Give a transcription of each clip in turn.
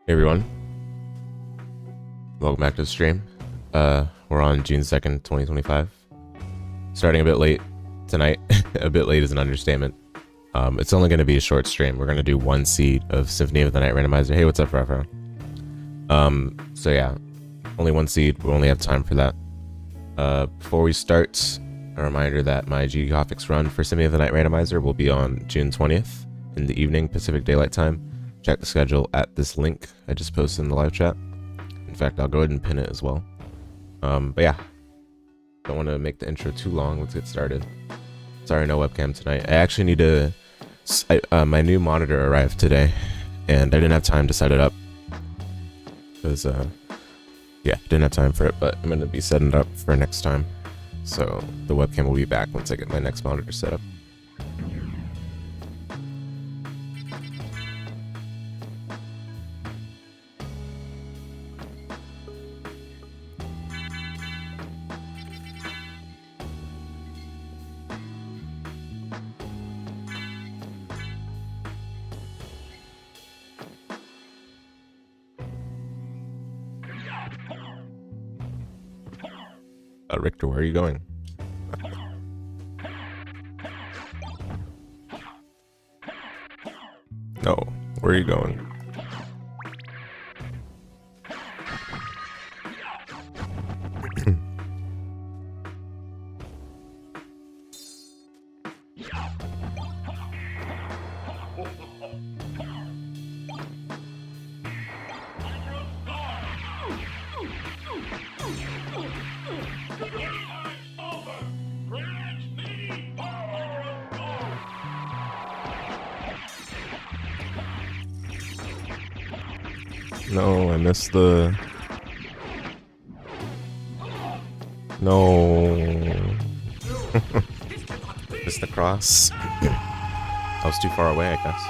Hey everyone, welcome back to the stream. We're on June 2nd, 2025. Starting a bit late tonight. A bit late is an understatement. It's only going to be a short stream. We're going to do one seed of Symphony of the Night Randomizer. Hey, what's up, Rafa? So yeah, only one seed. We only have time for that. Before we start, a reminder that my hotfix run for Symphony of the Night Randomizer will be on June 20th in the evening, Pacific Daylight Time. Check the schedule at this link I just posted in the live chat. In fact, I'll go ahead and pin it as well. But yeah, don't want to make the intro too long. Let's get started. Sorry, no webcam tonight. I actually need to... my new monitor arrived today, and I didn't have time to set it up. Because, yeah, didn't have time for it, but I'm going to be setting it up for next time. So the webcam will be back once I get my next monitor set up. Richter, where are you going? No, where are you going? No, I missed the... No. Missed the cross. I was too far away, I guess.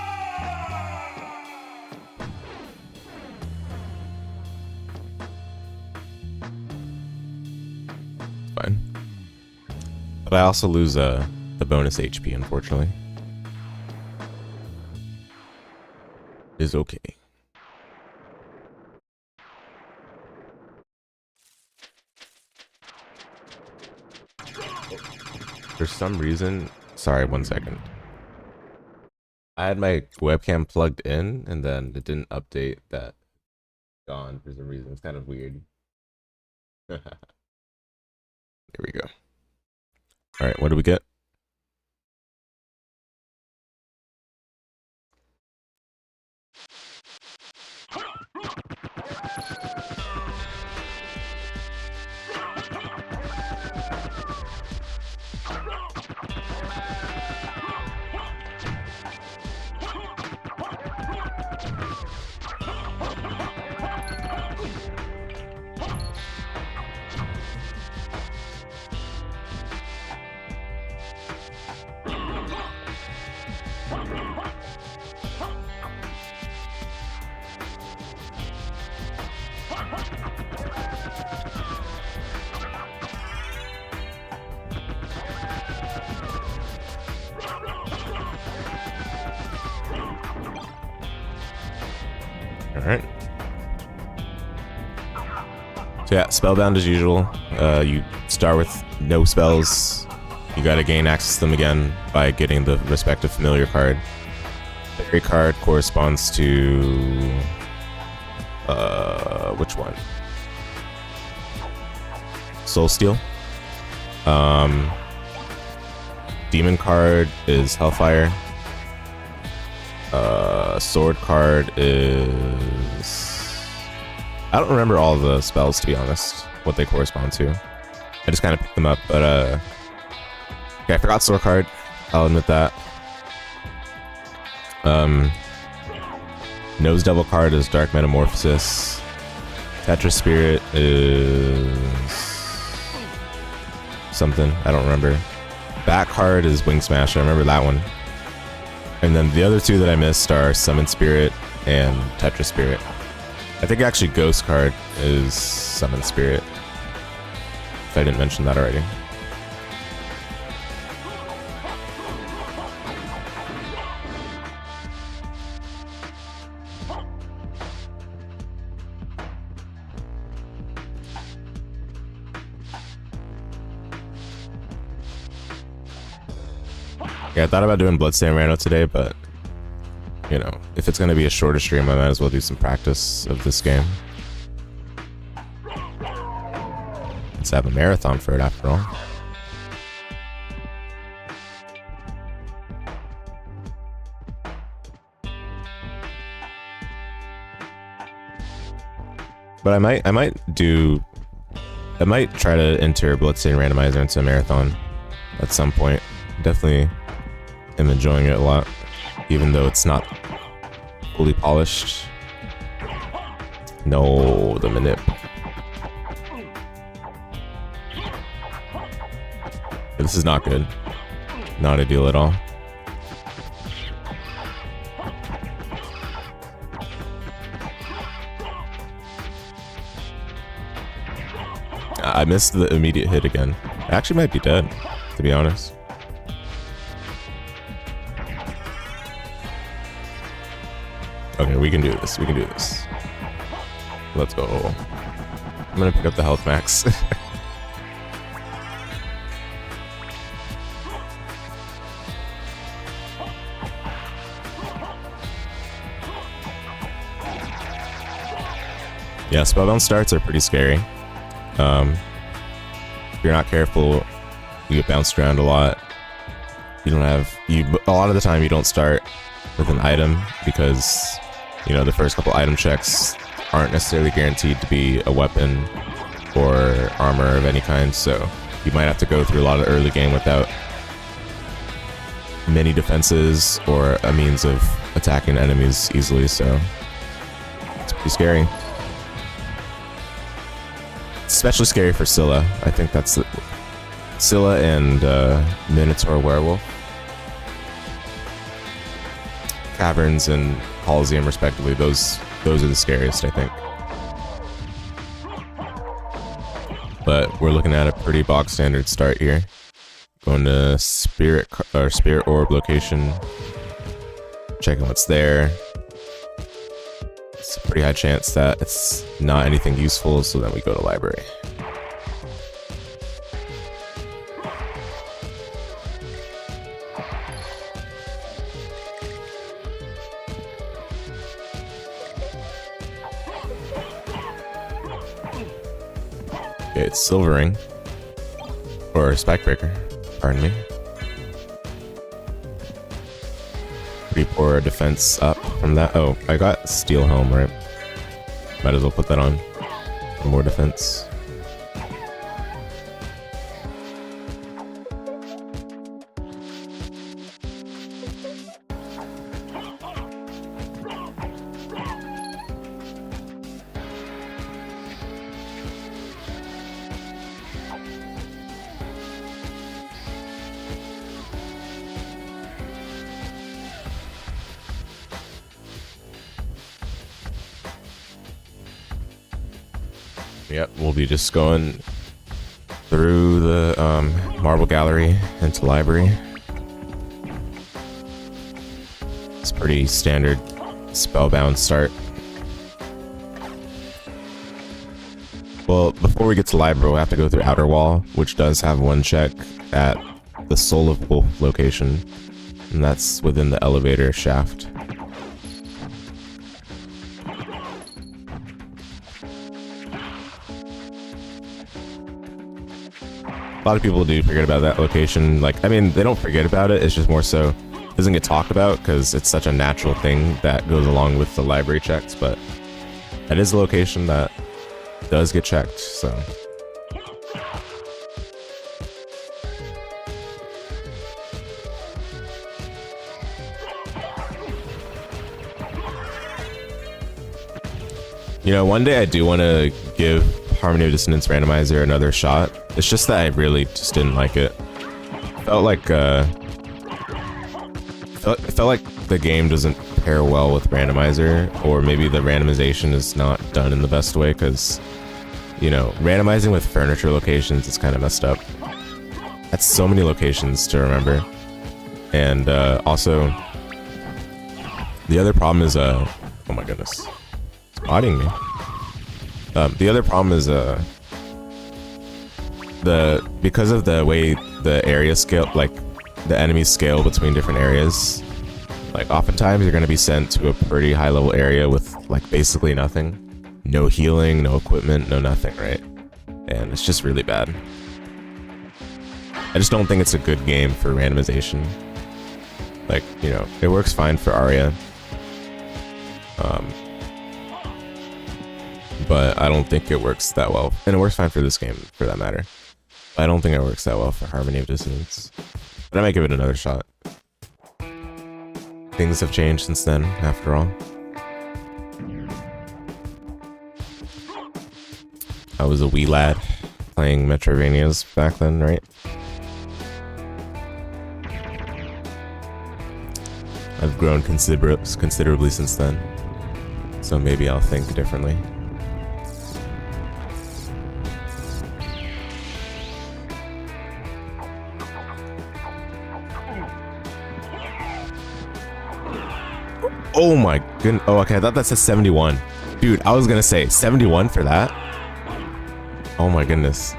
It's fine. But I also lose the bonus HP, unfortunately. It is okay. For some reason, sorry, 1 second. I had my webcam plugged in and then it didn't update that gone for some reason. It's kind of weird. There we go. All right, what do we get? Alright. So yeah, spellbound as usual. You start with no spells. You gotta gain access to them again by getting the respective familiar card. Every card corresponds to... which one? Soul Steel. Demon card is Hellfire. Sword card is... I don't remember all the spells, to be honest, what they correspond to. I just kind of picked them up, but okay, I forgot sword card. I'll admit that. Nose Devil card is Dark Metamorphosis. Tetra Spirit is something, I don't remember. Bat card is Wing Smash, I remember that one. And then the other two that I missed are Summon Spirit and Tetra Spirit. I think actually Ghost card is Summon Spirit, if I didn't mention that already. Yeah, I thought about doing Bloodstained Rando today, but you know, if it's gonna be a shorter stream, I might as well do some practice of this game. Let's have a marathon for it after all. But I might try to enter Bloodstained Randomizer into a marathon at some point. Definitely am enjoying it a lot, even though it's not fully polished. No, the manip. This is not good. Not ideal at all. I missed the immediate hit again. I actually might be dead, to be honest. Okay, we can do this. We can do this. Let's go. I'm gonna pick up the health max. Yeah, spellbound starts are pretty scary. If you're not careful, you get bounced around a lot. You don't have a lot of the time you don't start with an item because, you know, the first couple item checks aren't necessarily guaranteed to be a weapon or armor of any kind, so you might have to go through a lot of early game without many defenses or a means of attacking enemies easily, so it's pretty scary. Especially scary for Scylla. I think that's Scylla and Minotaur Werewolf. Caverns and Coliseum respectively, those are the scariest, I think. But we're looking at a pretty bog standard start here. Going to Spirit Orb location. Checking what's there. It's a pretty high chance that it's not anything useful, so then we go to library. Okay, it's Silver Ring. Or Spikebreaker, pardon me. Pretty poor defense up from that. Oh, I got Steel Helm, right? Might as well put that on for more defense. Yep, we'll be just going through the marble gallery into library. It's pretty standard spellbound start. Well, before we get to library, we'll have to go through Outer Wall, which does have one check at the Soul of Wolf location, and that's within the elevator shaft. A lot of people do forget about that location. Like, I mean, they don't forget about it. It's just more so it doesn't get talked about because it's such a natural thing that goes along with the library checks. But that is a location that does get checked. So you know, one day I do want to give Harmony of Dissonance Randomizer another shot. It's just that I really just didn't like it. Felt like the game doesn't pair well with randomizer, or maybe the randomization is not done in the best way, because, you know, randomizing with furniture locations is kind of messed up. That's so many locations to remember. And also, the other problem is oh my goodness, it's spotting me. The other problem is because of the way the area scale, like the enemy scale between different areas. Like, oftentimes you're going to be sent to a pretty high level area with like basically nothing. No healing, no equipment, no nothing, right? And it's just really bad. I just don't think it's a good game for randomization. Like, you know, it works fine for Arya. But I don't think it works that well. And it works fine for this game, for that matter. I don't think it works that well for Harmony of Dissonance. But I might give it another shot. Things have changed since then, after all. I was a wee lad playing Metroidvanias back then, right? I've grown considerably since then, so maybe I'll think differently. Oh my goodness. Oh, okay, I thought that said 71. Dude, I was gonna say 71 for that. Oh my goodness.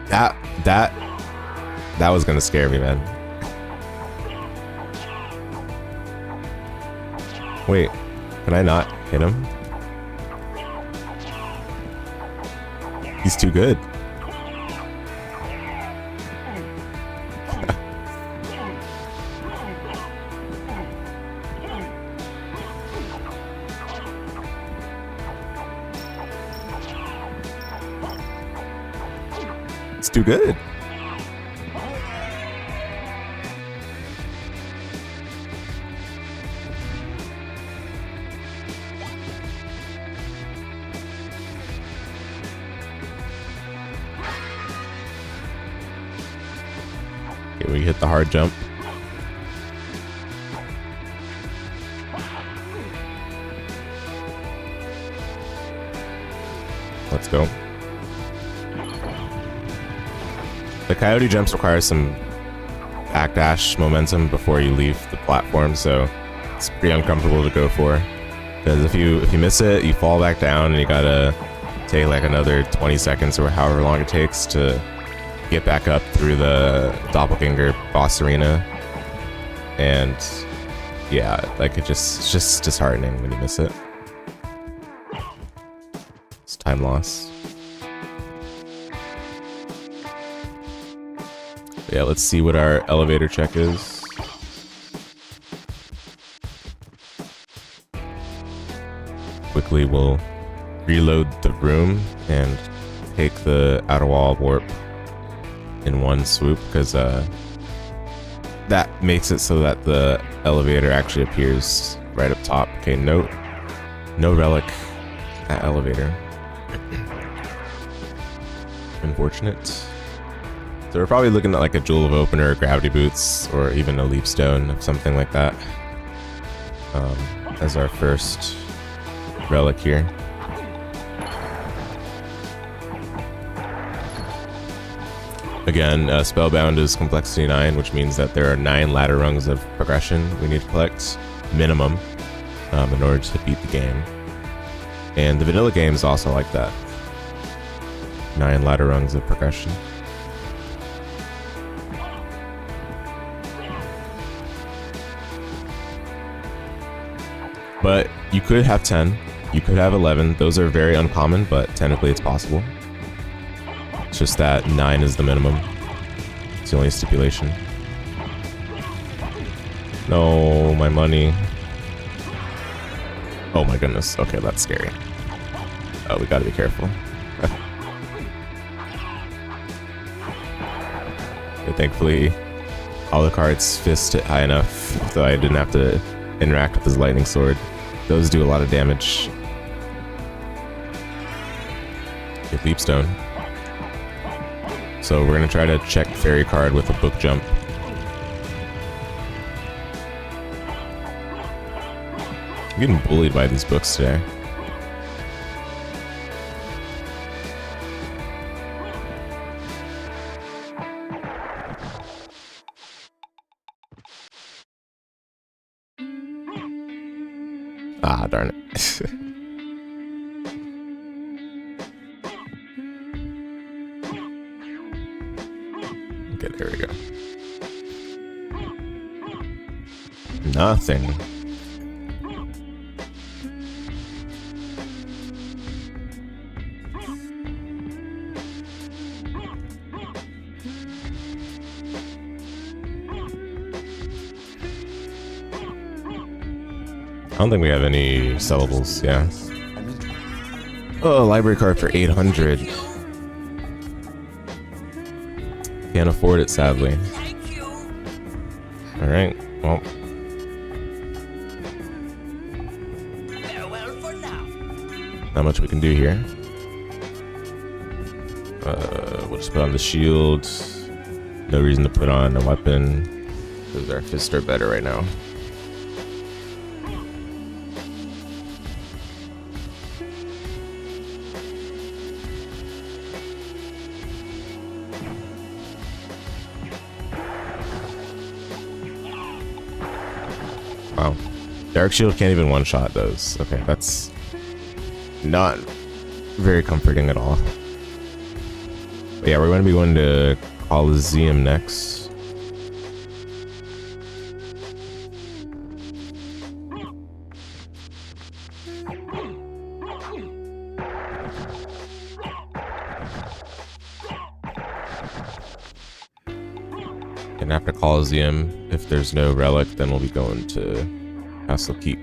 That was gonna scare me, man. Wait, can I not hit him? He's too good. It's too good. Okay, we hit the hard jump. Let's go. The coyote jumps require some backdash momentum before you leave the platform, so it's pretty uncomfortable to go for. Because if you miss it, you fall back down and you gotta take like another 20 seconds or however long it takes to get back up through the doppelganger boss arena. And yeah, like it's just disheartening when you miss it. It's time loss. Yeah, let's see what our elevator check is. Quickly, we'll reload the room and take the outer wall warp in one swoop, because that makes it so that the elevator actually appears right up top. Okay, no relic at elevator. Unfortunate. So we're probably looking at like a Jewel of Opener, Gravity Boots, or even a Leap Stone, something like that, as our first relic here. Again, Spellbound is Complexity 9, which means that there are 9 ladder rungs of progression we need to collect, minimum, in order to beat the game. And the vanilla game is also like that. 9 ladder rungs of progression. But you could have 10, you could have 11. Those are very uncommon, but technically it's possible. It's just that 9 is the minimum. It's the only stipulation. No, my money. Oh my goodness. Okay, that's scary. Oh, we gotta be careful. Okay, thankfully, Alucard's fist hit high enough so I didn't have to interact with his lightning sword. Those do a lot of damage. Okay, Leap Stone. So we're gonna try to check Fairy card with a book jump. I'm getting bullied by these books today. Ah, darn it. Okay, there we go. Nothing. I don't think we have any sellables, yeah. Oh, library card for 800. Can't afford it, sadly. Alright, well. Not much we can do here. We'll just put on the shield. No reason to put on a weapon, because our fists are better right now. Wow. Dark Shield can't even one-shot those. Okay, that's not very comforting at all. But yeah, we're going to be going to Coliseum next. And after Coliseum, if there's no relic, then we'll be going to Castle Keep.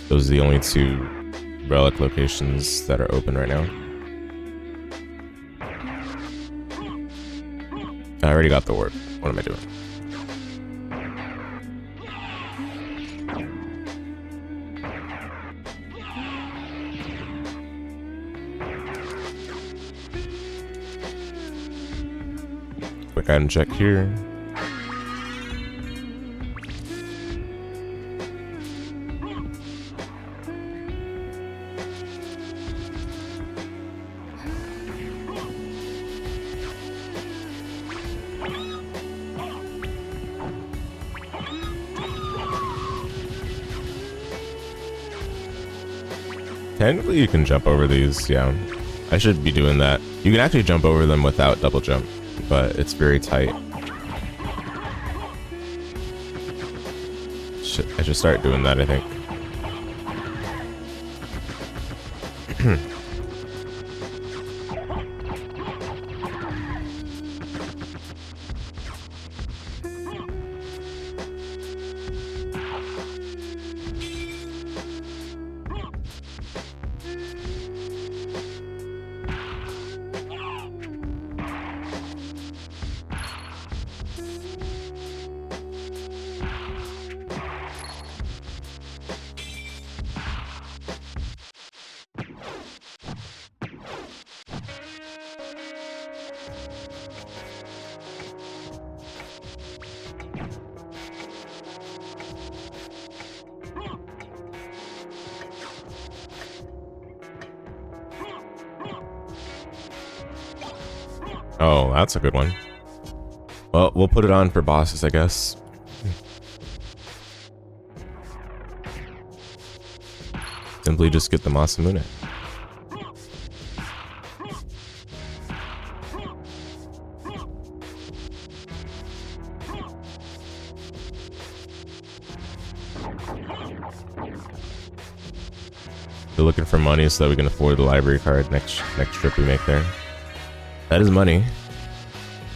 Those are the only two relic locations that are open right now. I already got the orb. What am I doing? Quick item check here. Technically, you can jump over these, yeah. I should be doing that. You can actually jump over them without double jump, but it's very tight. I should start doing that, I think. Oh, that's a good one. Well, we'll put it on for bosses, I guess. Simply just get the Masamune. We're looking for money so that we can afford the library card next trip we make there. That is money.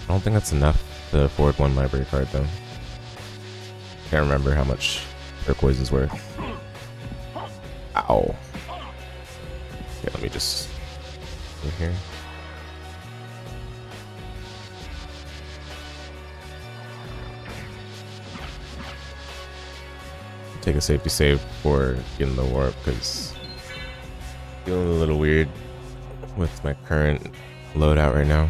I don't think that's enough to afford one library card though. Can't remember how much turquoise is worth. Ow. Okay, let me just go here. Take a safety save before getting the warp because I'm feeling a little weird with my current loadout right now.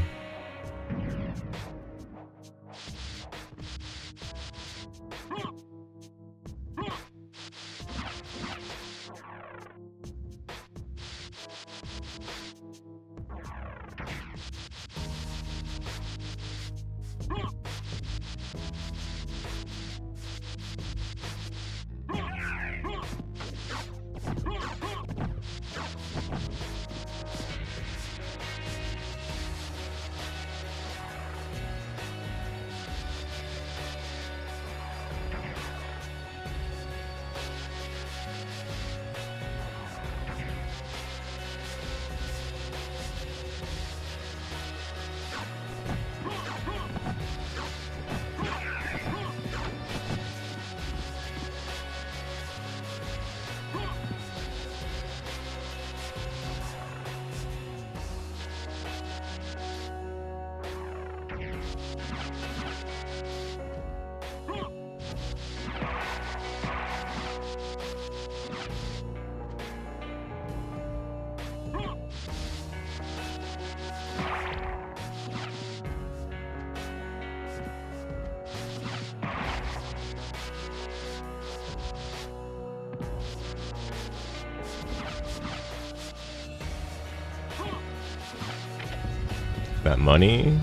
that money.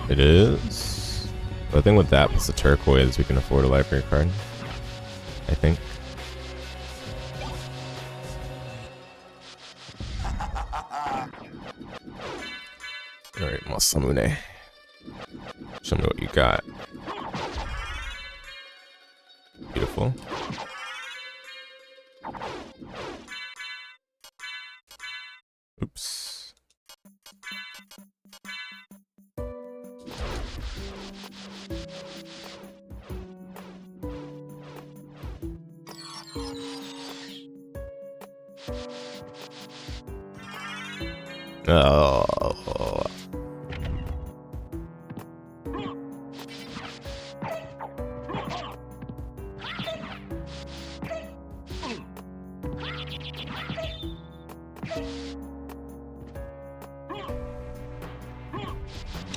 It is. The thing with that plus the turquoise, we can afford a library card, I think. Alright, Masamune. Show me what you got. Beautiful. Oops. Oh.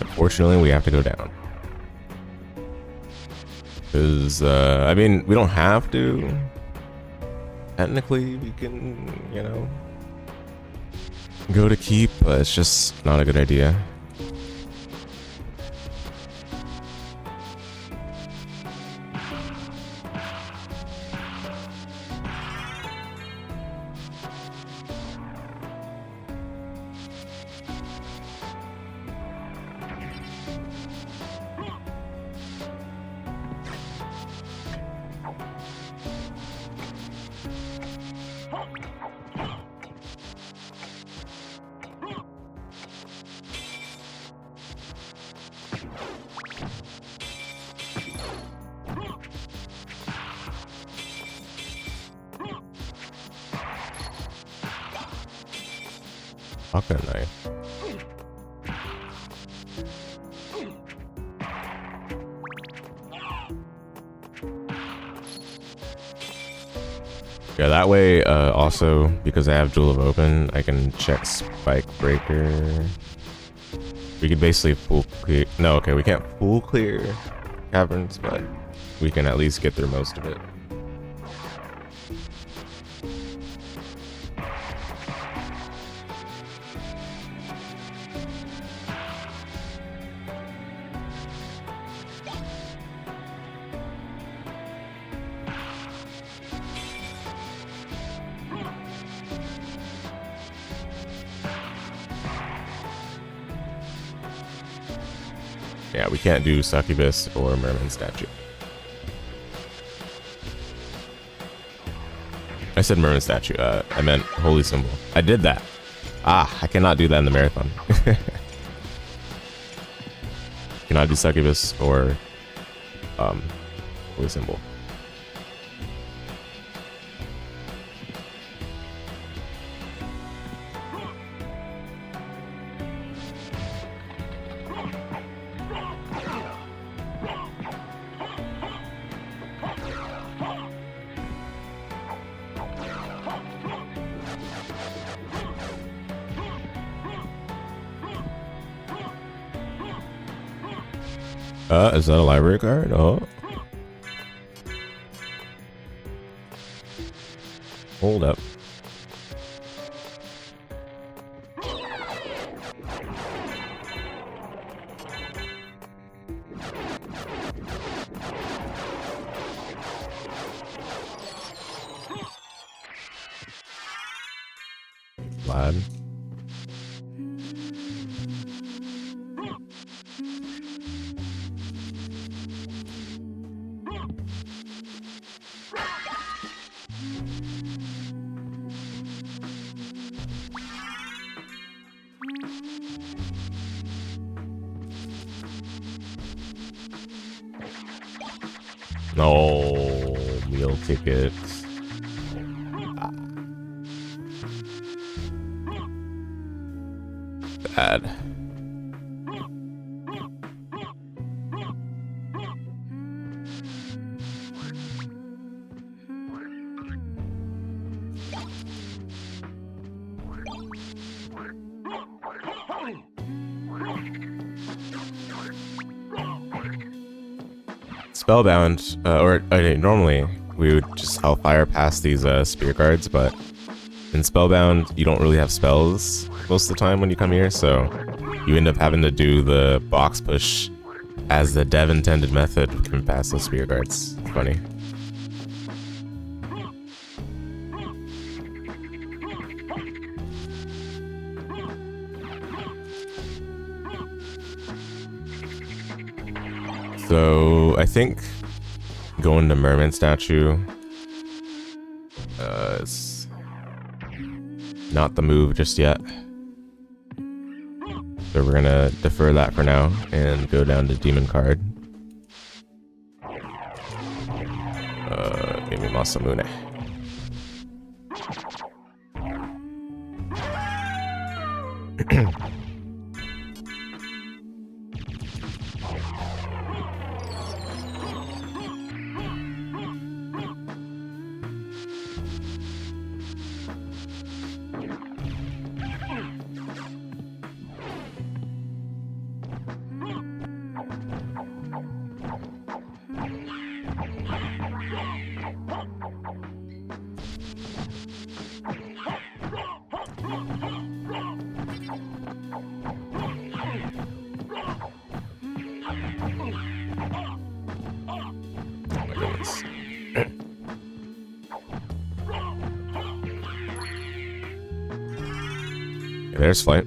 Unfortunately, we have to go down. Because, I mean, we don't have to. Technically, we can, you know, go to keep, but it's just not a good idea. Pocket knife. Yeah, that way, also, because I have Jewel of Open, I can check Spike Breaker. We could basically full clear. No, okay, we can't full clear caverns, but we can at least get through most of it. Yeah, we can't do Succubus or Merman Statue. I said Merman Statue. I meant Holy Symbol. I did that. Ah, I cannot do that in the marathon. Cannot do Succubus or Holy Symbol. Is that a library card? Oh. Hold up. Lad. No, meal tickets. Bad. Spellbound, normally we would just hellfire past these spear guards, but In Spellbound, you don't really have spells most of the time when you come here, so you end up having to do the box push as the dev intended method can pass those spear guards. It's funny. So I think going to Merman statue is not the move just yet. So we're gonna defer that for now and go down to Demon Card. Give me Masamune. There's flight.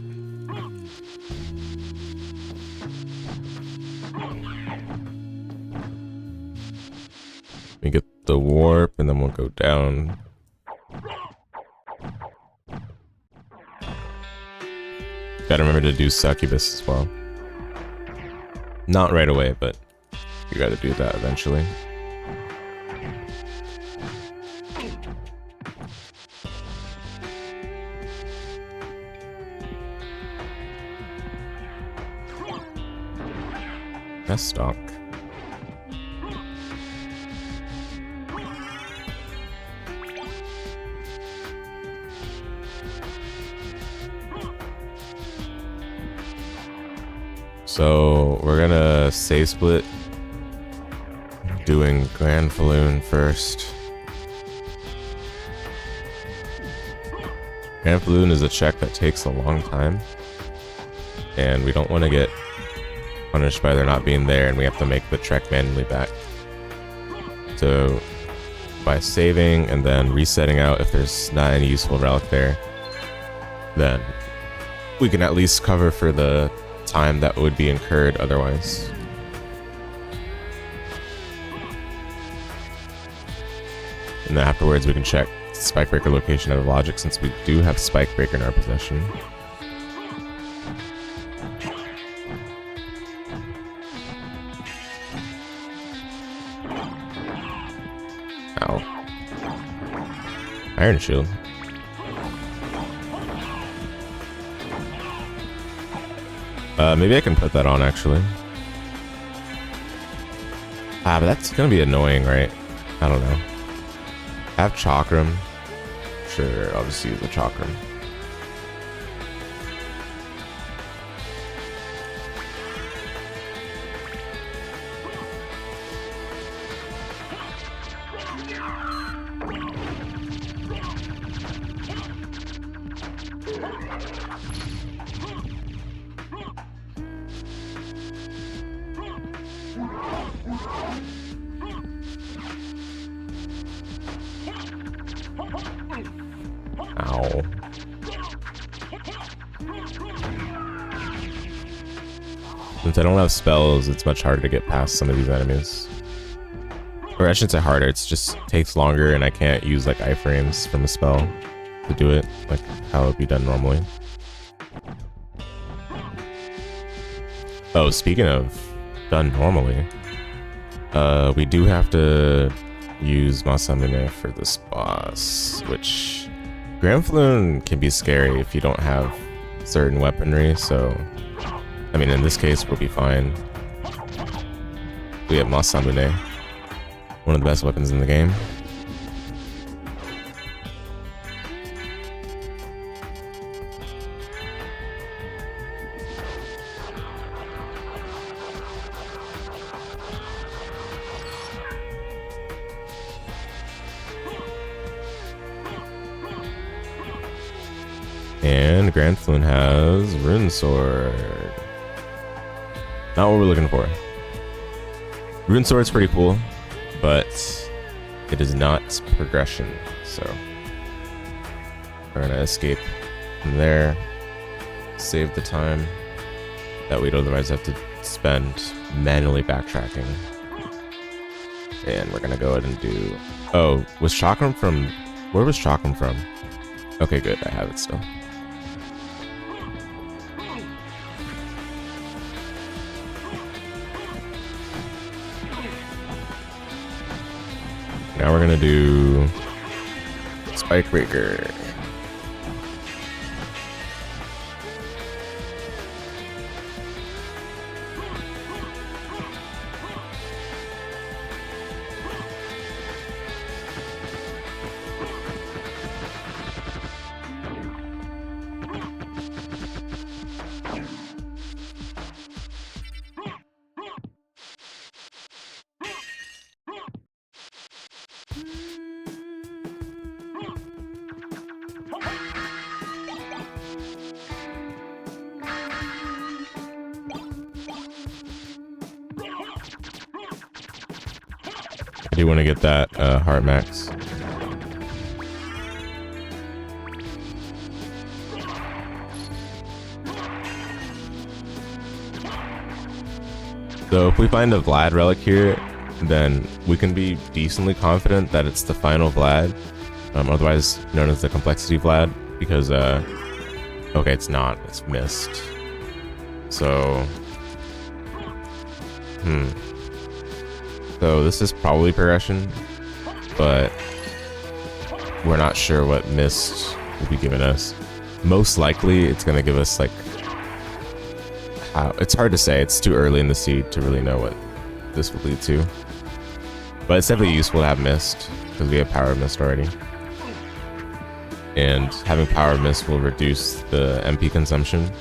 We get the warp and then we'll go down. Gotta remember to do succubus as well. Not right away, but you gotta do that eventually. That's stock. So we're gonna save split, doing Grand Falloon first. Grand Falloon is a check that takes a long time, and we don't want to get punished by there not being there and we have to make the trek manually back. So by saving and then resetting out if there's not any useful relic there, then we can at least cover for the time that would be incurred otherwise. And then afterwards we can check Spikebreaker location out of logic since we do have Spikebreaker in our possession. Ow. Iron Shield. Maybe I can put that on actually. But that's gonna be annoying, right? I don't know. Have Chakram. Sure, I'll just use the Chakram. Ow. Since I don't have spells, it's much harder to get past some of these enemies. Or I shouldn't say harder, it just takes longer and I can't use like iframes from a spell to do it, like how it would be done normally. Oh, speaking of done normally, we do have to use Masamune for this boss, which Grand Falloon can be scary if you don't have certain weaponry, so I mean in this case we'll be fine. We have Masamune, one of the best weapons in the game. And Grand Fluent has Rune Sword. Not what we're looking for. Rune Sword's pretty cool, but it is not progression, so we're gonna escape from there, save the time that we'd otherwise have to spend manually backtracking. And we're gonna go ahead and do... Oh, was Chakram from... Where was Chakram from? Okay, good, I have it still. Now we're gonna do Spike Breaker. I do want to get that heart max. So if we find a Vlad relic here, then we can be decently confident that it's the final Vlad, otherwise known as the complexity Vlad, because okay, it's not, it's missed. So so this is probably progression, but we're not sure what mist will be giving us. Most likely it's gonna give us like how, it's hard to say, it's too early in the seed to really know what this will lead to. But it's definitely useful to have mist, because we have power mist already. And having power mist will reduce the MP consumption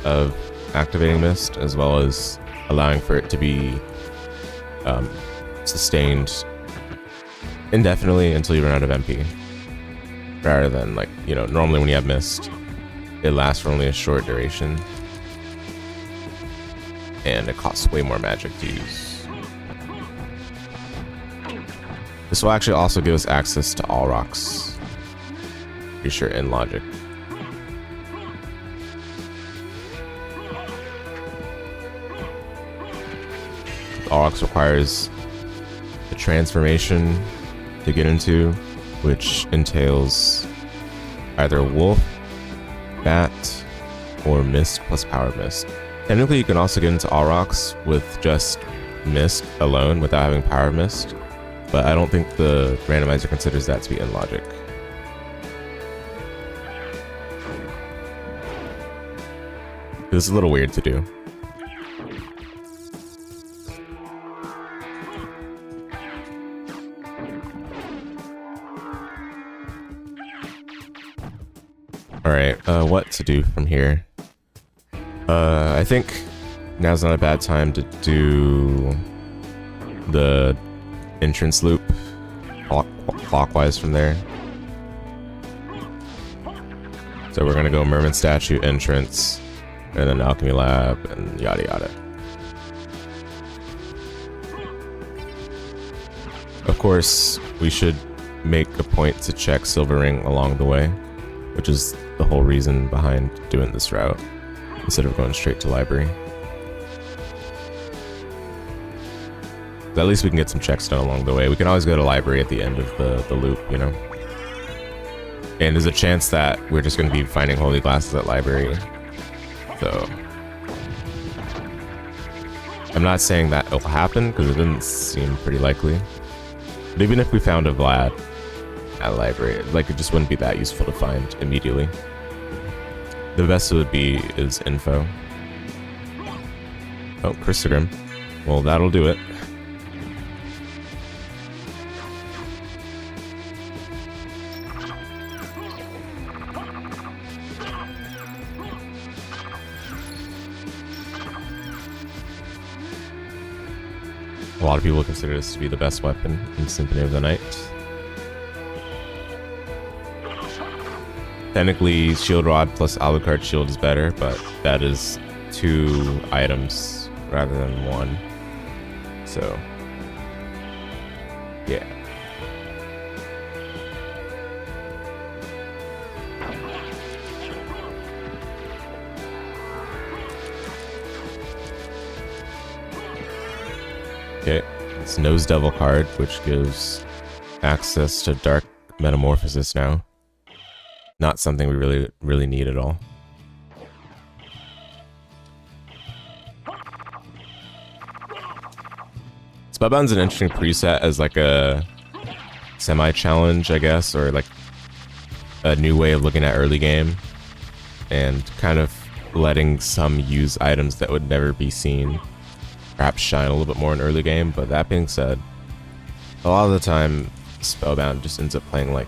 of activating mist, as well as allowing for it to be sustained indefinitely until you run out of MP. Rather than, like, you know, normally when you have mist, it lasts for only a short duration. And it costs way more magic to use. This will actually also give us access to all rocks. Pretty sure in logic. All rocks requires the transformation to get into, which entails either wolf, bat, or mist plus power mist. Technically, you can also get into all rocks with just mist alone without having power mist, but I don't think the randomizer considers that to be in logic. This is a little weird to do. Alright, what to do from here? I think now's not a bad time to do the entrance loop clockwise from there. So we're gonna go Merman Statue, entrance, and then Alchemy Lab, and yada yada. Of course, we should make a point to check Silver Ring along the way, which is the whole reason behind doing this route, instead of going straight to library. At least we can get some checks done along the way. We can always go to library at the end of the loop, you know? And there's a chance that we're just going to be finding holy glasses at library. So I'm not saying that it'll happen, because it doesn't seem pretty likely. But even if we found a Vlad at library, like, it just wouldn't be that useful to find immediately. The best it would be is info. Oh, Christogrim. Well, that'll do it. A lot of people consider this to be the best weapon in Symphony of the Night. Technically, shield rod plus Alucard shield is better, but that is 2 items rather than 1. So, yeah. Okay, it's Nose Devil card, which gives access to Dark Metamorphosis now. Not something we really need at all. Spellbound's an interesting preset as like a semi-challenge, I guess, or like a new way of looking at early game, and kind of letting some use items that would never be seen perhaps shine a little bit more in early game. But that being said, a lot of the time Spellbound just ends up playing like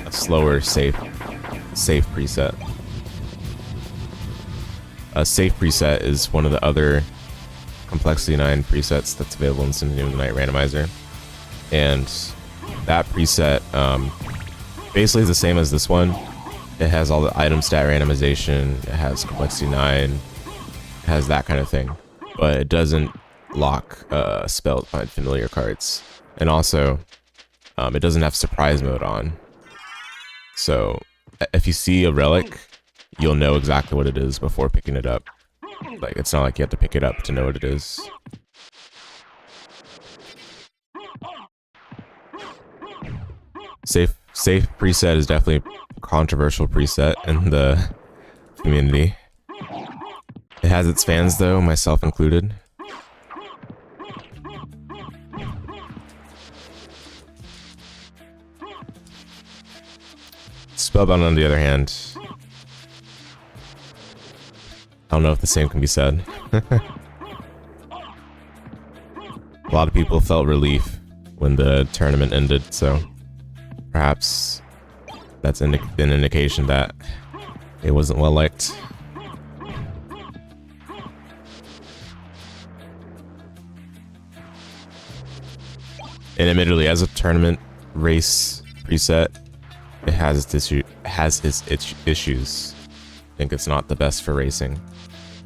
a slower, safe preset. A safe preset is one of the other Complexity 9 presets that's available in Symphony of the Night Randomizer, and that preset basically is the same as this one. It has all the item stat randomization, it has Complexity 9, it has that kind of thing, but it doesn't lock spell find familiar cards, and also it doesn't have surprise mode on. So if you see a relic, you'll know exactly what it is before picking it up. Like, it's not like you have to pick it up to know what it is. Safe preset is definitely a controversial preset in the community. It has its fans though, myself included. Spellbound, on the other hand, I don't know if the same can be said. A lot of people felt relief when the tournament ended, so perhaps that's an indication that it wasn't well liked. And admittedly, as a tournament race preset, it has its issues. I think it's not the best for racing,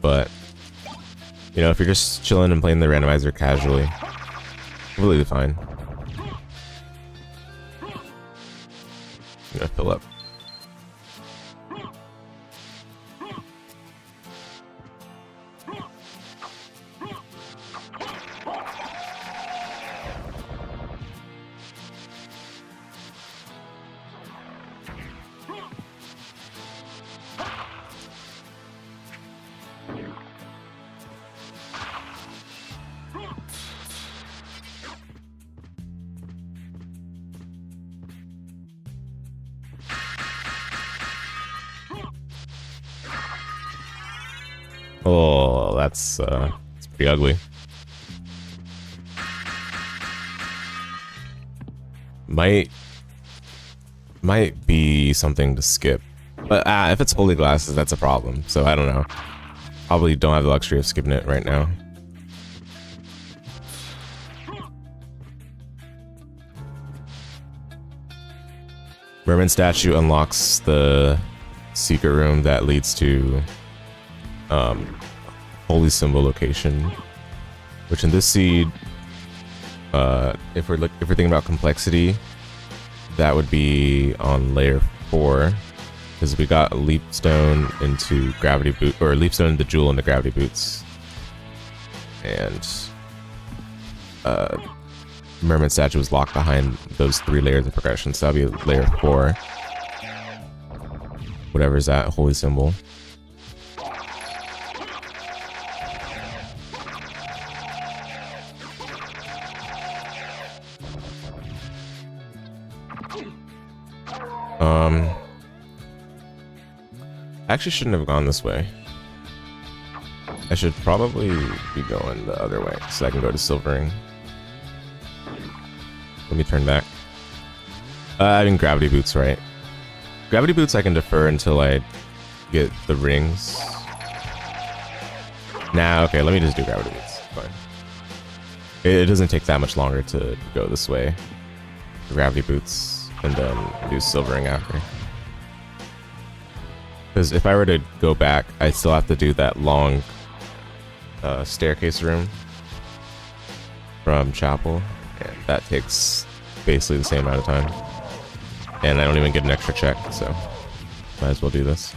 but you know, if you're just chilling and playing the randomizer casually, completely fine. I'm gonna fill up. Oh, that's it's pretty ugly. Might be something to skip, but if it's holy glasses, that's a problem. So I don't know. Probably don't have the luxury of skipping it right now. Merman statue unlocks the secret room that leads to holy symbol location, which in this seed, if we're thinking about complexity, that would be on layer 4, because we got a leap stone into gravity boot, or leap stone into jewel into gravity boots, and merman statue was locked behind those 3 layers of progression, so that'll be layer 4, whatever is that holy symbol. I actually shouldn't have gone this way. I should probably be going the other way so I can go to silvering. Let me turn back. I mean gravity boots, right? Gravity boots I can defer until I get the rings. Nah, okay, let me just do gravity boots. Fine. It doesn't take that much longer to go this way. Gravity boots. and then do silvering after. Because if I were to go back, I still have to do that long staircase room from chapel, and that takes basically the same amount of time. And I don't even get an extra check, so might as well do this.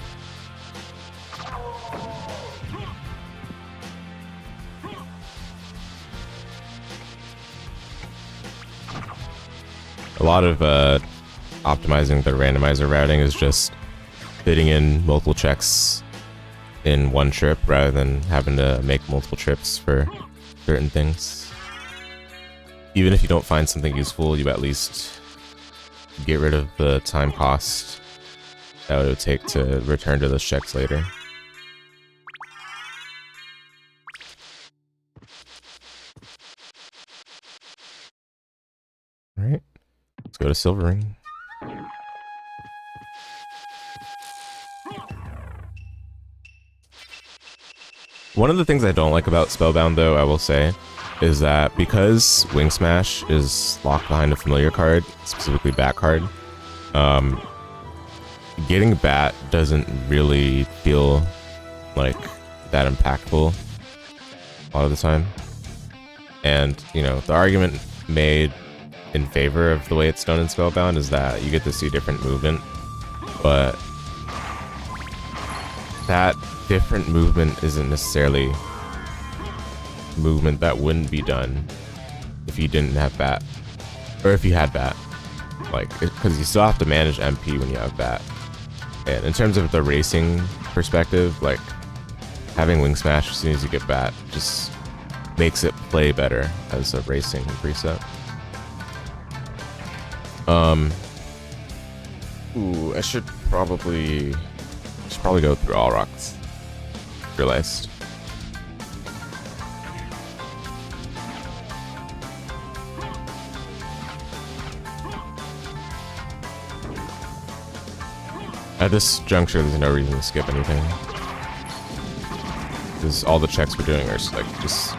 A lot of optimizing the randomizer routing is just fitting in multiple checks in one trip rather than having to make multiple trips for certain things. Even if you don't find something useful, you at least get rid of the time cost that it would take to return to those checks later. Alright, let's go to silvering. One of the things I don't like about Spellbound, though, I will say, is that because Wing Smash is locked behind a familiar card, specifically Bat card, getting Bat doesn't really feel like that impactful a lot of the time. And, you know, the argument made in favor of the way it's done in Spellbound is that you get to see different movement, but that different movement isn't necessarily movement that wouldn't be done if you didn't have Bat, or if you had Bat, like, because you still have to manage MP when you have Bat. And in terms of the racing perspective, like, having Wing Smash as soon as you get Bat just makes it play better as a racing preset. Ooh, I should probably go through all rocks. Realized. At this juncture, there's no reason to skip anything, because all the checks we're doing are like just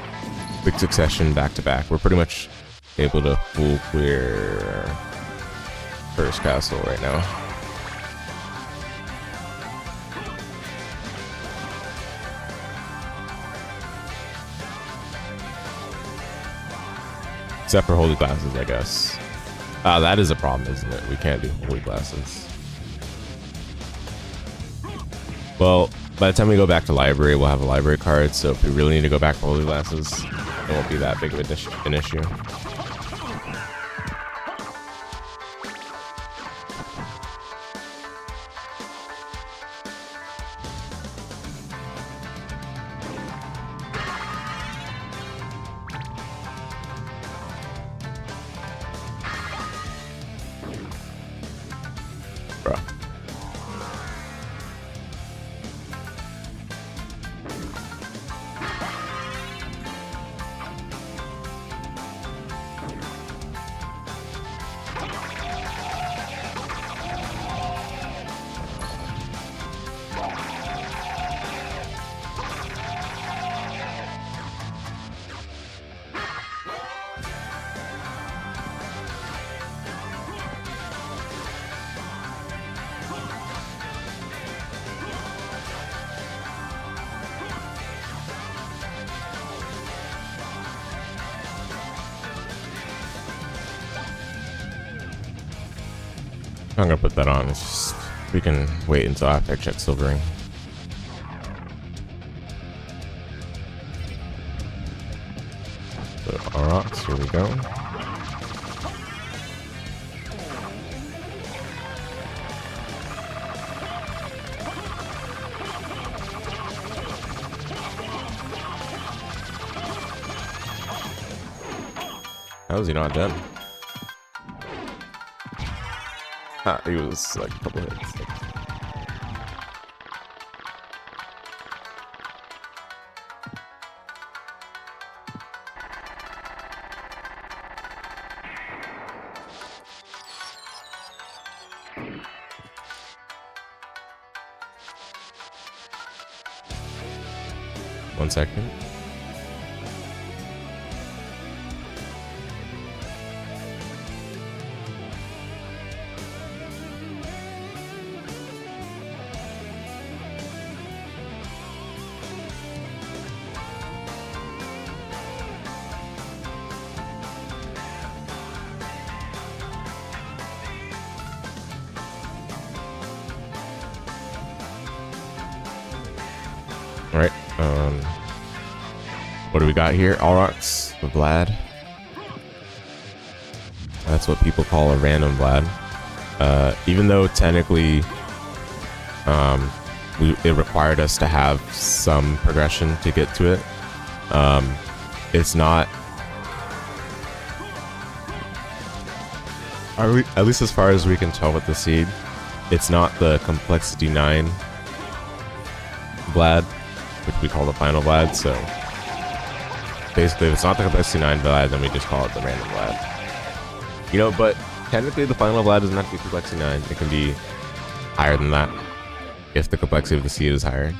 quick succession, back to back. We're pretty much able to full clear first castle right now. Except for holy glasses, I guess. That is a problem, isn't it? We can't do holy glasses. Well, by the time we go back to library, we'll have a library card, so if we really need to go back for holy glasses, it won't be that big of an issue. I'm gonna put that on. It's just, we can wait until after I check silvering. So Aurochs, here we go. How is he not dead? He was like a couple hits. One second. All right. What do we got here? Alrox, the Vlad. That's what people call a random Vlad. Even though technically, it required us to have some progression to get to it. It's not, at least as far as we can tell with the seed, it's not the complexity 9 Vlad, which we call the final Vlad. So basically, if it's not the complexity 9 Vlad, then we just call it the random Vlad. You know, but technically the final Vlad doesn't have to be complexity 9. It can be higher than that if the complexity of the seed is higher.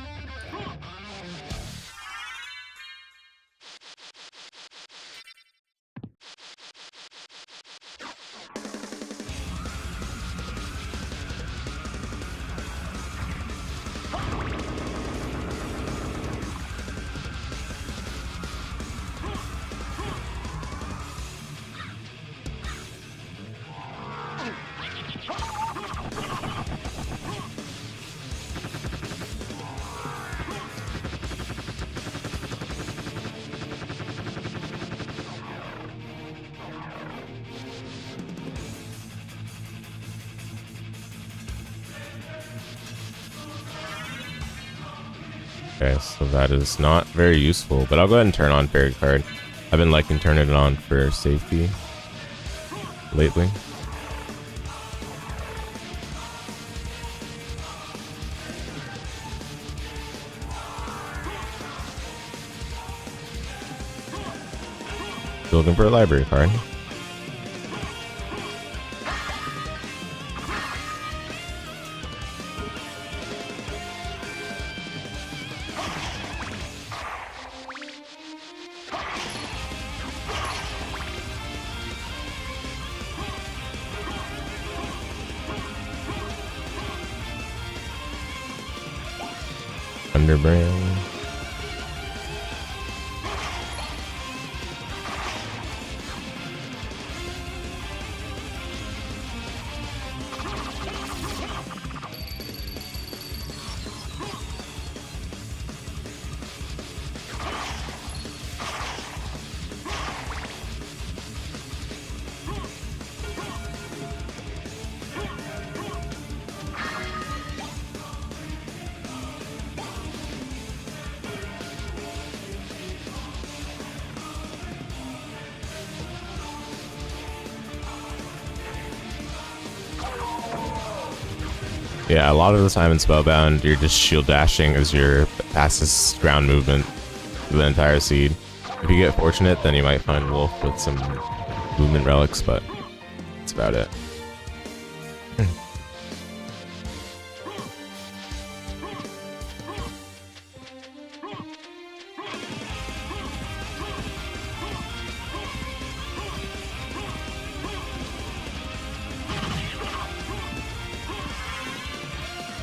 Okay, so that is not very useful, but I'll go ahead and turn on fairy card. I've been liking turning it on for safety lately. Looking for a library card. Underbrand. Yeah, a lot of the time in Spellbound, you're just shield dashing as your fastest ground movement for the entire seed. If you get fortunate, then you might find Wolf with some movement relics, but that's about it.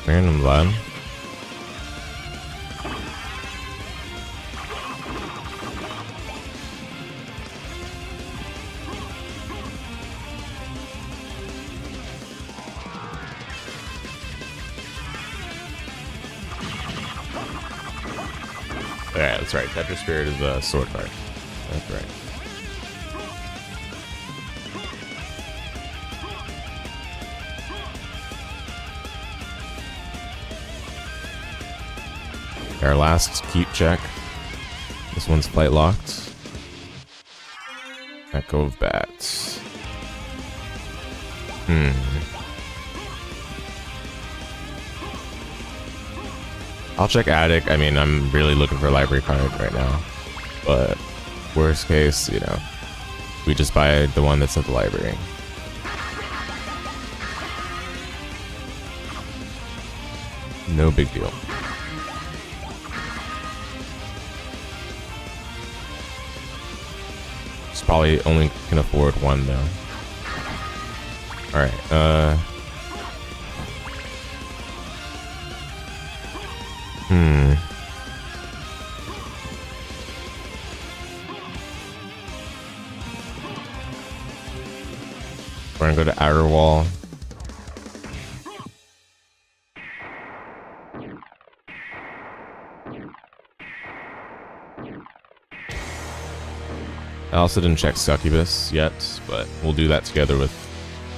Random Vlad. Alright, that's right. Tetra Spirit is a sword card. That's right. Our last keep check. This one's flight locked. Echo of Bats. I'll check Attic. I mean, I'm really looking for a library card right now. But worst case, you know, we just buy the one that's at the library. No big deal. Probably only can afford one though. Alright, we're gonna go to Outer Wall. I also didn't check Succubus yet, but we'll do that together with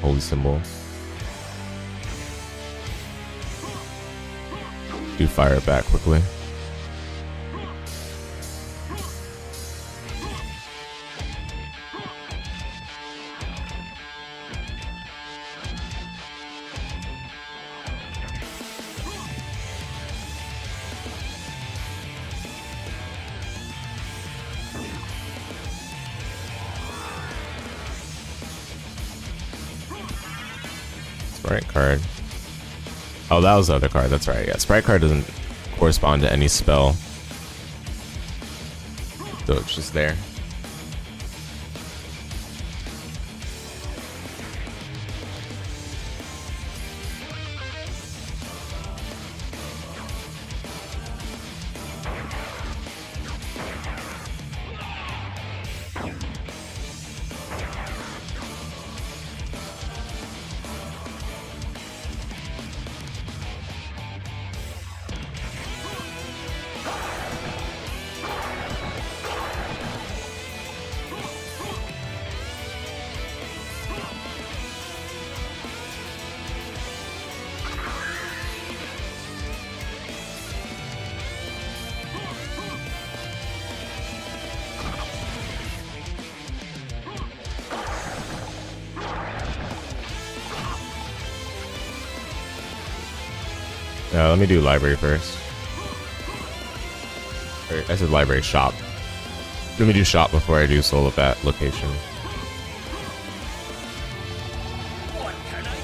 Holy Symbol. Do fire it back quickly. Sprite card. Oh, that was the other card. That's right. Yeah, Sprite card doesn't correspond to any spell, so it's just there. Let me do library first. I said library shop. Let me do shop before I do soul at that location.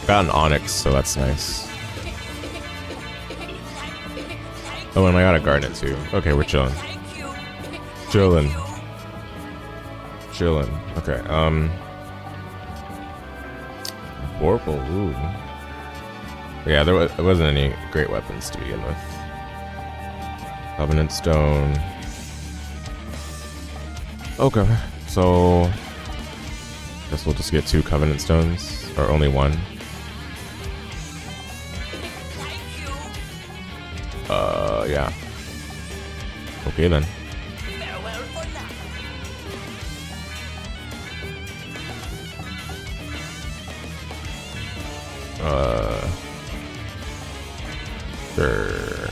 Got an Onyx, so that's nice. Oh, and I got a Garnet too. Okay, we're chilling. Chilling. Okay, Vorpal, ooh. Yeah, there wasn't any great weapons to begin with. Covenant Stone. Okay, so guess we'll just get 2 Covenant Stones, or only 1. Yeah. Okay then. Sure.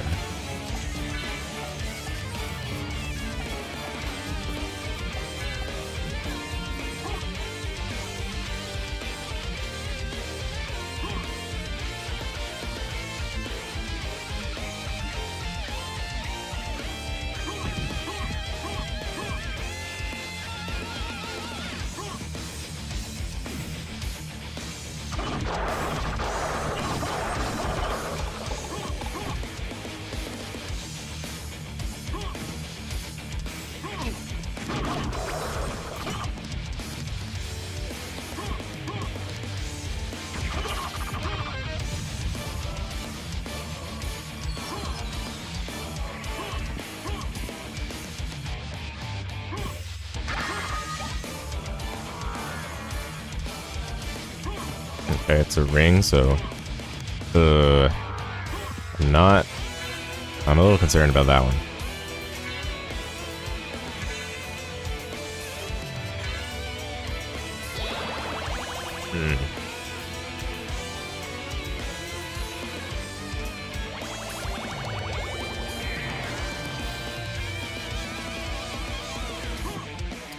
Okay, it's a ring, so I'm a little concerned about that one.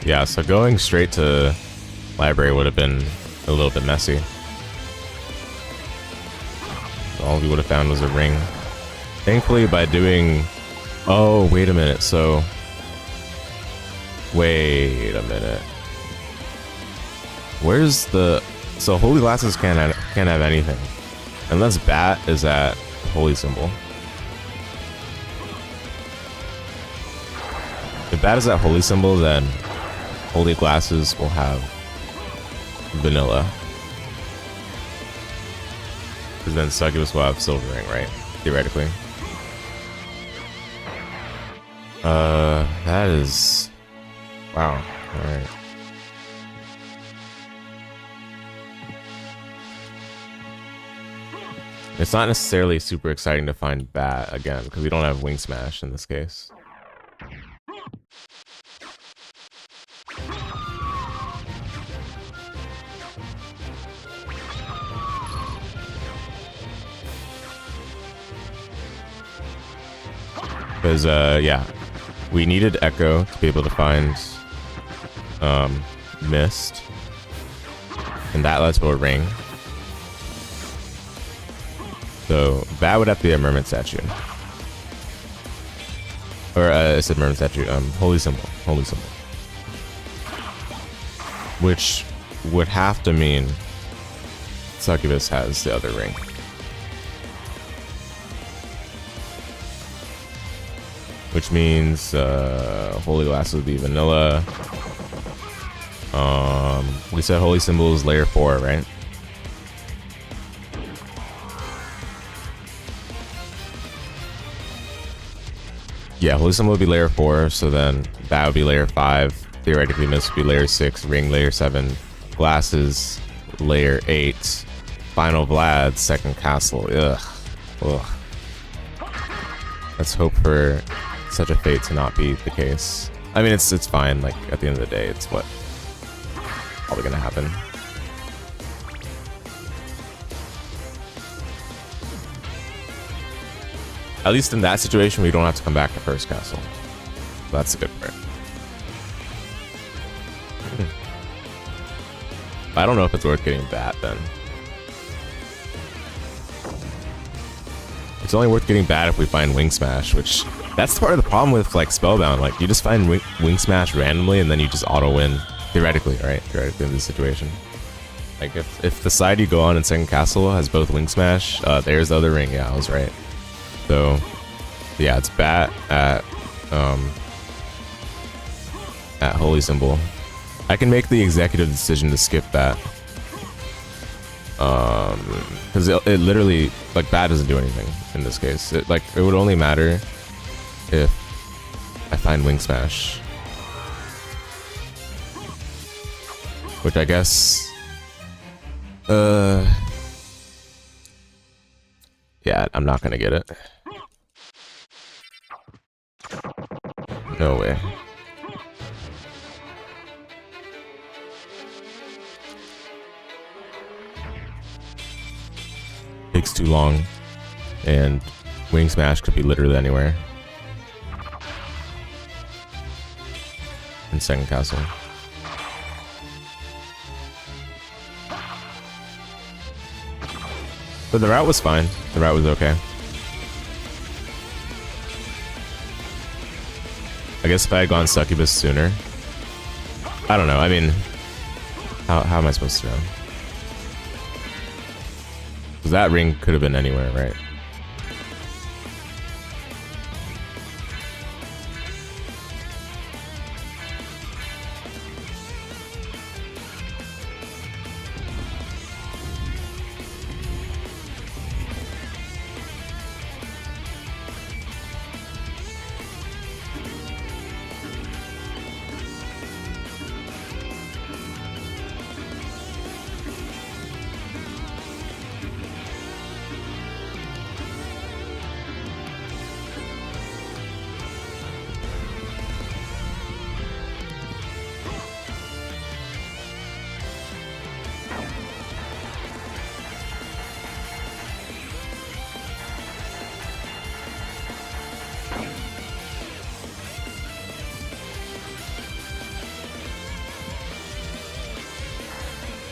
Yeah, so going straight to library would have been a little bit messy. All we would have found was a ring. Thankfully, by doing... Oh, wait a minute, so... Wait a minute. Where's the... So Holy Glasses can't have anything. Unless Bat is at Holy Symbol. If Bat is at Holy Symbol, then Holy Glasses will have Vanilla. Because then Succubus will have Silver Ring, right? Theoretically. That is... Wow. Alright. It's not necessarily super exciting to find Bat again, because we don't have Wing Smash in this case. Because, yeah, we needed Echo to be able to find Mist. And that led to a ring. So that would have to be a Mermaid statue. Or, I said Mermaid statue, Holy Symbol. Holy Symbol. Which would have to mean Succubus has the other ring. Which means Holy Glass would be vanilla. We said Holy Symbol is layer 4, right? Yeah, Holy Symbol would be layer 4, so then that would be layer 5. Theoretically, Mist would be layer 6, Ring layer 7, Glasses layer 8, Final Vlad, second castle. Ugh. Ugh. Let's hope for such a fate to not be the case. I mean, it's fine. Like, at the end of the day, it's what probably gonna happen. At least in that situation, we don't have to come back to first castle. So that's a good part. I don't know if it's worth getting that then. It's only worth getting bad if we find Wing Smash, which that's part of the problem with like Spellbound. Like you just find Wing Smash randomly and then you just auto win theoretically, right? Theoretically in this situation. Like if the side you go on in second castle has both Wing Smash, there's the other ring. Yeah, I was right. So yeah, it's bat at Holy Symbol. I can make the executive decision to skip that. Because it literally, like, bat doesn't do anything in this case. It would only matter if I find Wing Smash. Which I guess... yeah, I'm not gonna get it. No way. Takes too long, and Wing Smash could be literally anywhere. In second castle. But the route was fine. The route was okay. I guess if I had gone Succubus sooner. I don't know. I mean, how am I supposed to know? Because that ring could have been anywhere, right?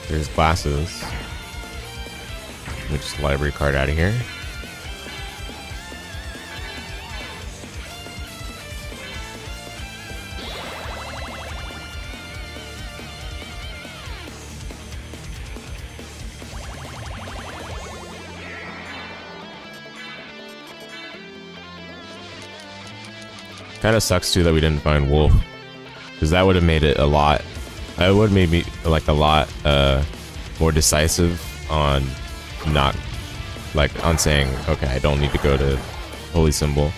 There's Glasses. Let me just library card out of here. Kind of sucks too that we didn't find Wolf, because that would have made it a lot. It would have made me like a lot more decisive on not on saying, okay, I don't need to go to Holy Symbol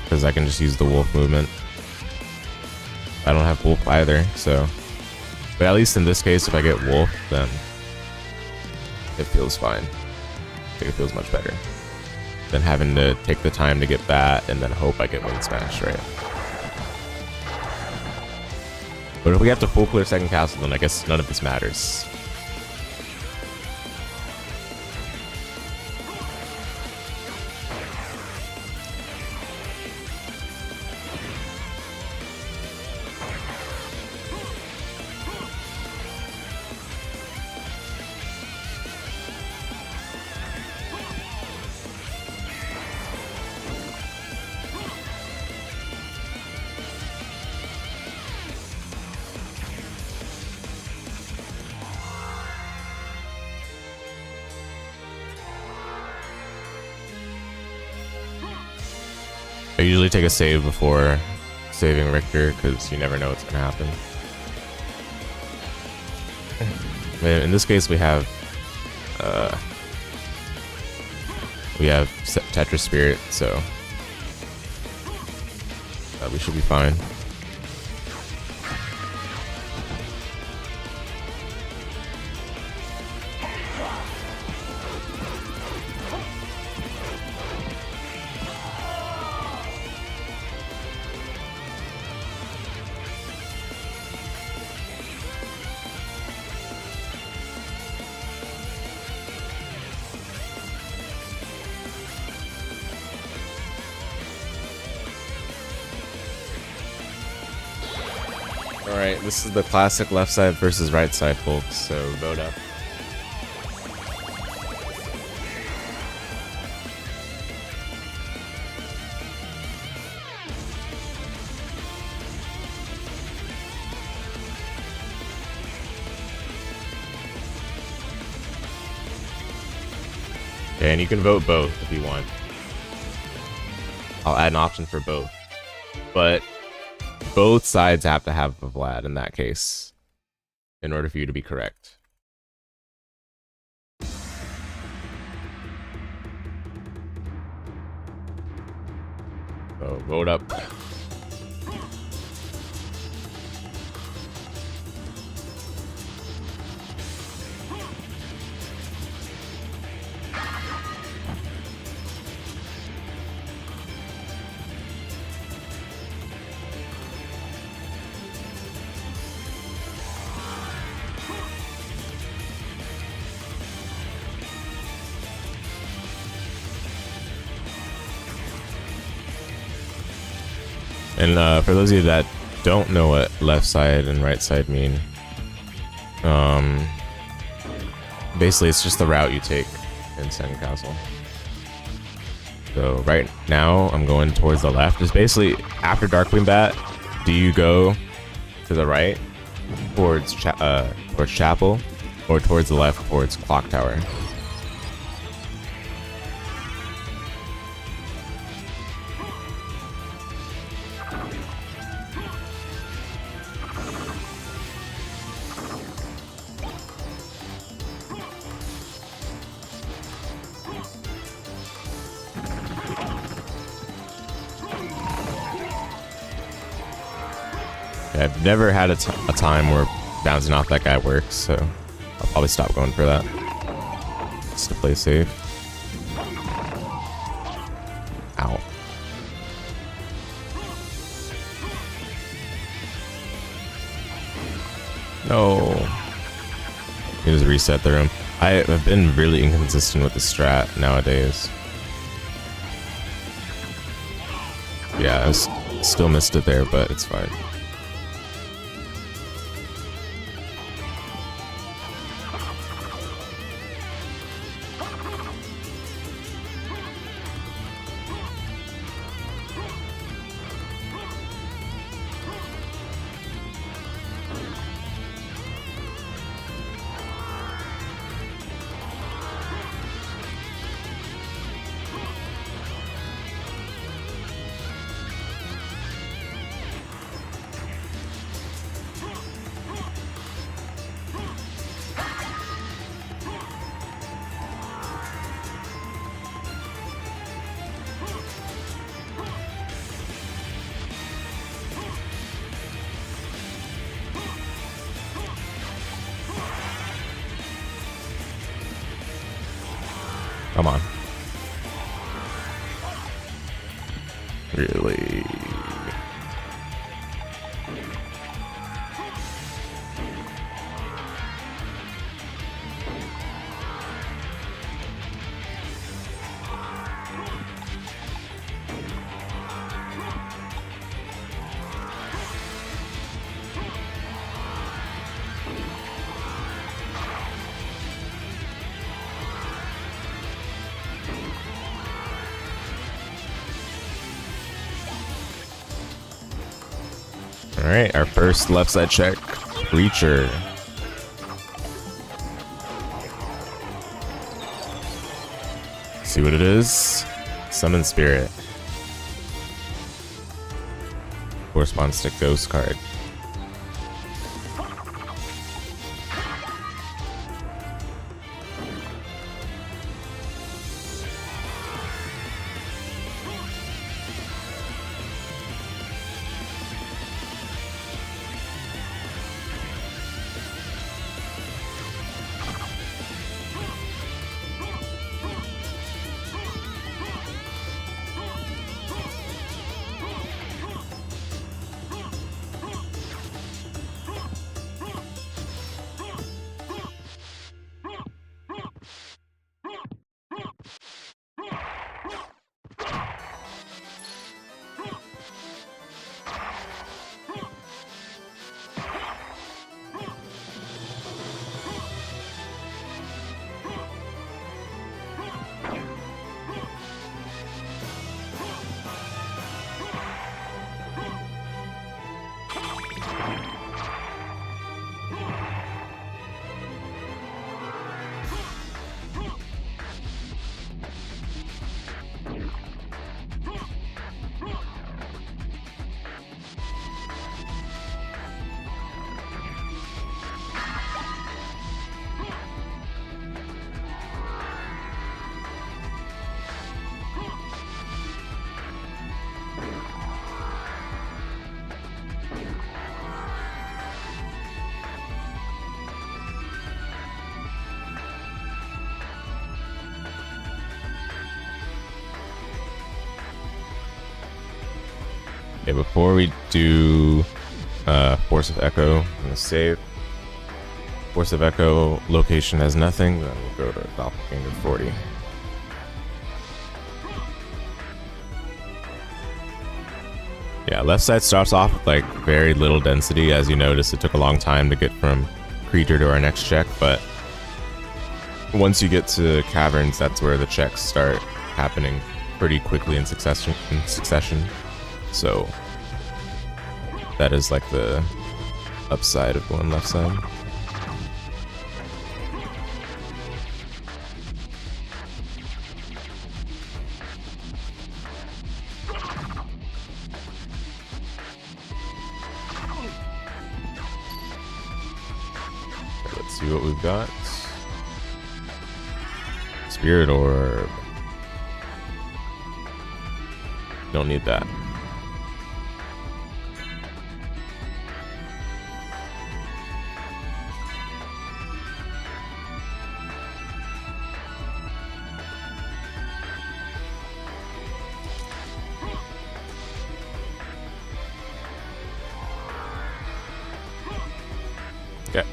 because I can just use the Wolf movement. I don't have Wolf either, so. But at least in this case, if I get Wolf, then it feels fine. I think it feels much better than having to take the time to get Bat and then hope I get Wing Smash, right? But if we have to full clear second castle, then I guess none of this matters. usually take a save before saving Richter because you never know what's gonna happen. In this case, we have Tetris Spirit, so we should be fine. Alright, this is the classic left side versus right side, folks, so vote up. Okay, and you can vote both if you want. I'll add an option for both. But both sides have to have a Vlad in that case in order for you to be correct. So vote up. And for those of you that don't know what left side and right side mean, basically it's just the route you take in Sandcastle. So right now I'm going towards the left. It's basically after Darkwing Bat, do you go to the right towards Chapel, or towards the left towards Clock Tower? I've never had a time where bouncing off that guy works, so I'll probably stop going for that. Just to play safe. Ow. No. You just reset the room. I have been really inconsistent with the strat nowadays. Yeah, I still missed it there, but it's fine. Come on. Really? Alright, our first left side check. Breacher. See what it is? Summon Spirit. corresponds to Ghost card. Okay, before we do Force of Echo, I'm gonna save. Force of Echo location has nothing, then we'll go to Doppelganger 40. Yeah, left side starts off with like very little density. As you notice, it took a long time to get from creature to our next check, but once you get to caverns, that's where the checks start happening pretty quickly in succession. So that is like the upside of going left side. Let's see what we've got. Spirit Orb. Don't need that. Okay.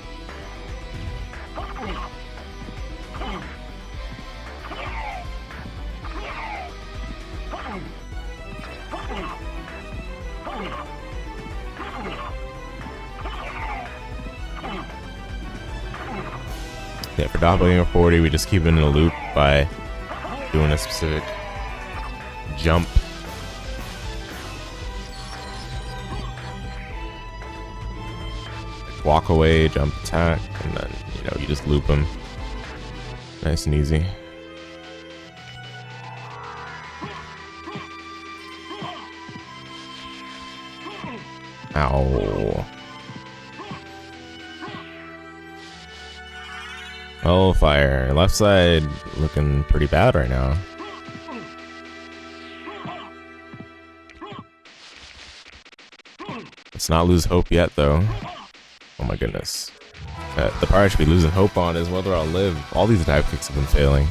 Yeah, for Doppelganger 40, we just keep it in a loop by doing a specific jump. Walk away, jump attack, and then, you know, you just loop them. Nice and easy. Ow. Oh, fire. Left side looking pretty bad right now. Let's not lose hope yet, though. Oh my goodness. The part I should be losing hope on is whether I'll live. All these attack kicks have been failing.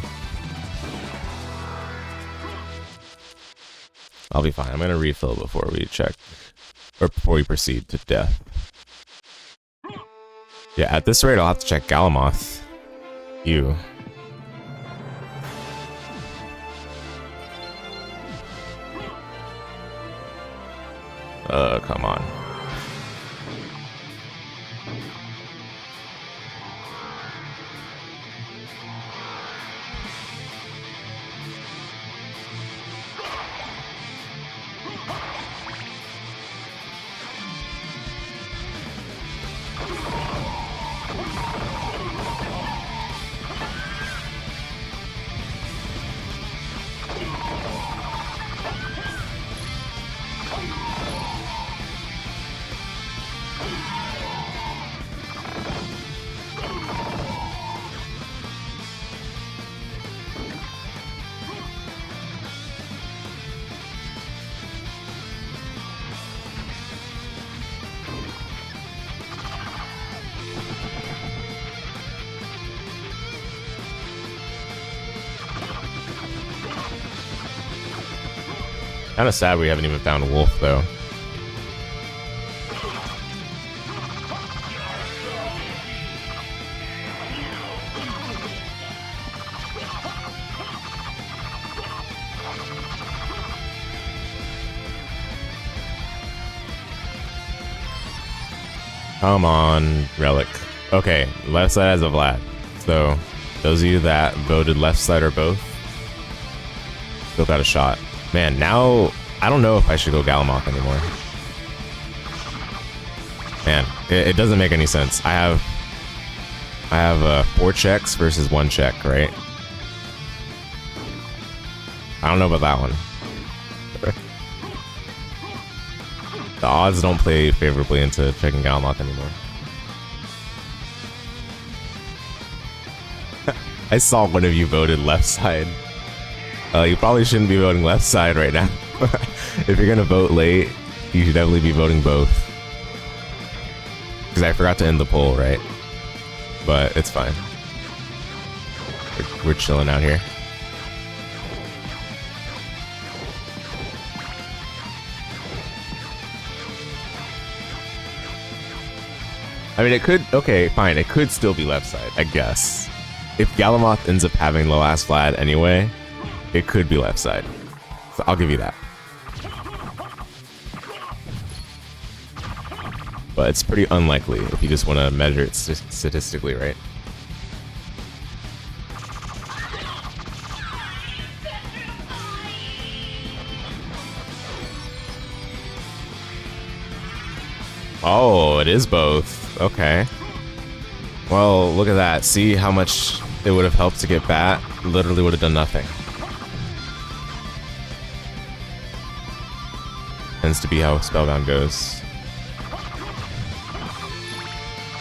I'll be fine. I'm going to refill before we check. Or before we proceed to death. Yeah, at this rate, I'll have to check Galamoth. You. Come on. Kind of sad we haven't even found Wolf though. Come on, Relic. Okay, left side has a Vlad. So, those of you that voted left side or both, still got a shot. Man, now, I don't know if I should go Galamoth anymore. Man, it doesn't make any sense. I have 4 checks versus 1 check, right? I don't know about that one. The odds don't play favorably into checking Galamoth anymore. I saw one of you voted left side. You probably shouldn't be voting left side right now. If you're gonna vote late, you should definitely be voting both. Because I forgot to end the poll, right? But it's fine. We're chilling out here. I mean, it could... Okay, fine. It could still be left side, I guess. If Galamoth ends up having the last Vlad anyway, it could be left side. So I'll give you that. But it's pretty unlikely if you just want to measure it statistically, right? Oh, it is both. Okay. Well, look at that. See how much it would have helped to get Bat? Literally would have done nothing. Tends to be how Spellbound goes.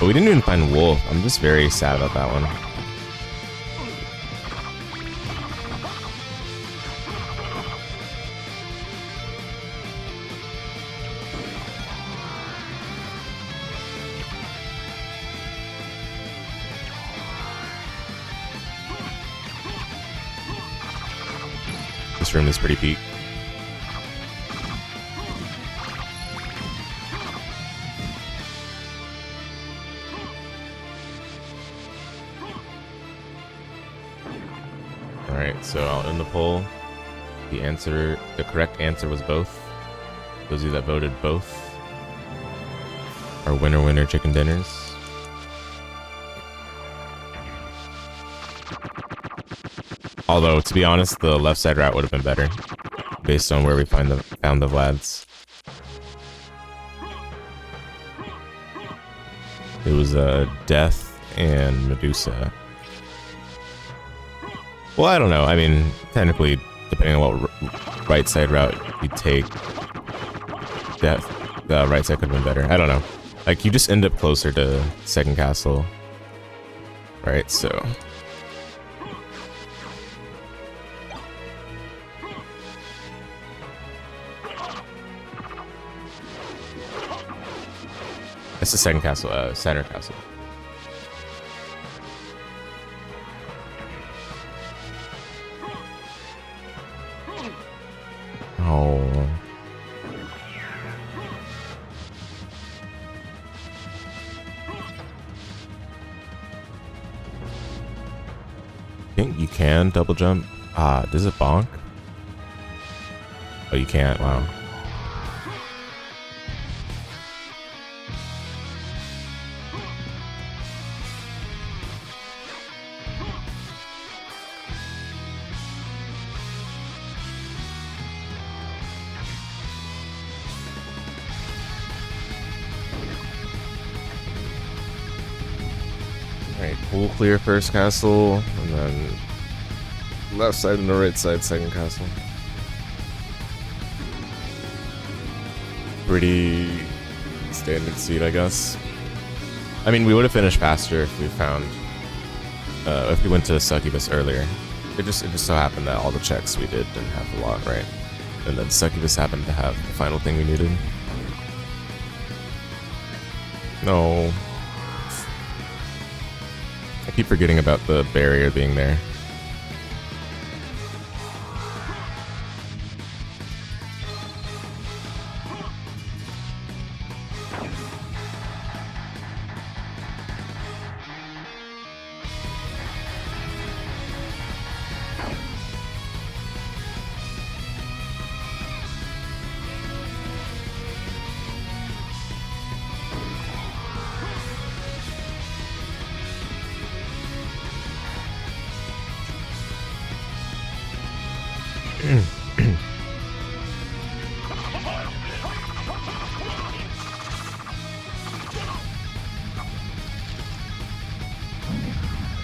But we didn't even find Wolf. I'm just very sad about that one. This room is pretty peak. Alright, so I'll end the poll. The correct answer was both. Those of you that voted both are winner chicken dinners. Although, to be honest, the left side route would have been better, based on where we found the Vlads. It was Death and Medusa. Well, I don't know. I mean, technically, depending on what right side route you take, the right side could have been better. I don't know. Like, you just end up closer to second castle, right? So. It's the second castle, center castle. Oh. I think you can double jump. Does it bonk? Oh, you can't. Wow. Pool clear first castle, and then left side and the right side second castle. Pretty standard seed, I guess. I mean, we would have finished faster if we found, if we went to Succubus earlier. It just so happened that all the checks we did didn't have a lot, right? And then Succubus happened to have the final thing we needed. No. I keep forgetting about the barrier being there.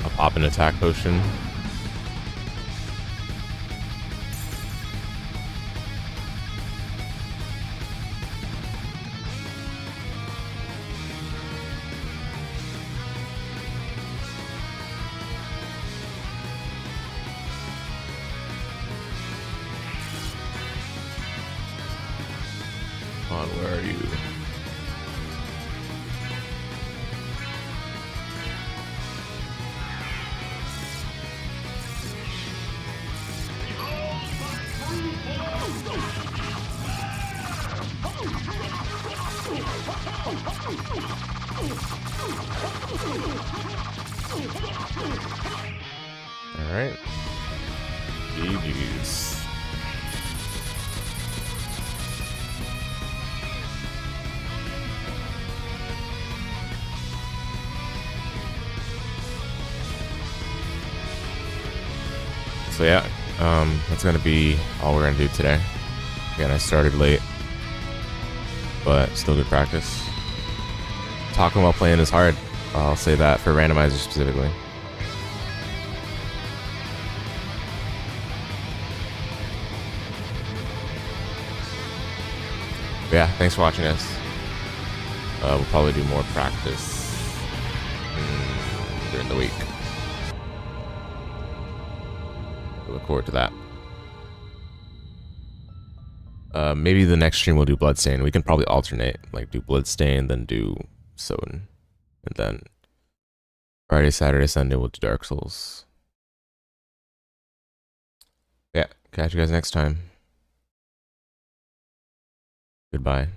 I'll pop an attack potion. Where are you? All right. GG's. So yeah, that's gonna be all we're gonna do today. Again, I started late, but still good practice. Talking while playing is hard. I'll say that for randomizer specifically. But yeah, thanks for watching us. We'll probably do more practice during the week. Look forward to that. Maybe the next stream we'll do Bloodstain. We can probably alternate, like do Bloodstain, then do SotN, and then Friday, Saturday, Sunday we'll do Dark Souls. Yeah, catch you guys next time. Goodbye.